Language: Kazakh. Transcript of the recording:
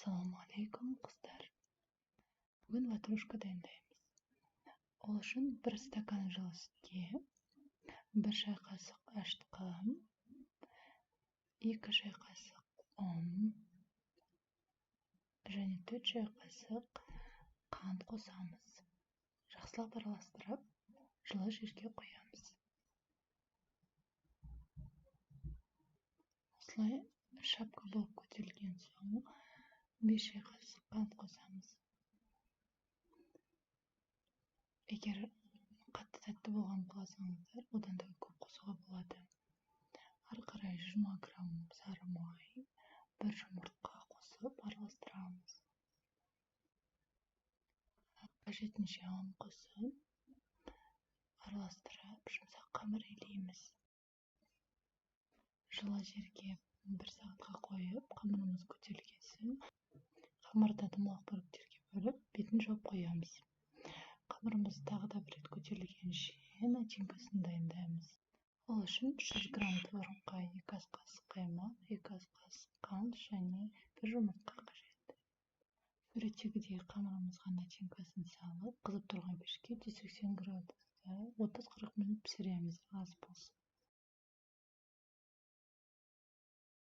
Ассалаумағалейкум қыздар. Бүгін ватрушка дайындаймыз. Ол үшін 1 стакан жылы сүтке 1 шай қасық ашытқы, 2 шай қасық ұн және 4 шай қасық қант қосамыз. Жақсылап араластырып, жылы жерге қоямыз. Осылай шапка болып көтерілген соң 5 шай қасық қант қосамыз. Егер қатты тәтті болған қаласаңыздар, одан да көп қосуға болады. Ары қарай 20 грамм сары май, 1 жұмыртқа қосып араластырамыз. Қажетінше ұн қосып араластырып, жұмсақ қамыр илейміз. Жылы жерге 1 сағатқа қойып, қамырымыз көтерілген соң, қамырды домалақ бөліктерге бөліп, бетін жауып қоямыз. Қамырымыз тағы да бір рет көтерілгенше начинкасын дайындаймыз. Ол үшін 300 грамм творогқа 2 ас қасық қаймақ, 2 ас қасық қант және 1 жұмыртқа қажет. Суреттегідей қамырымызға начинкасын салып, қызып тұрған пешке 180 градуста 30-40 минут пісіреміз, аз болсын.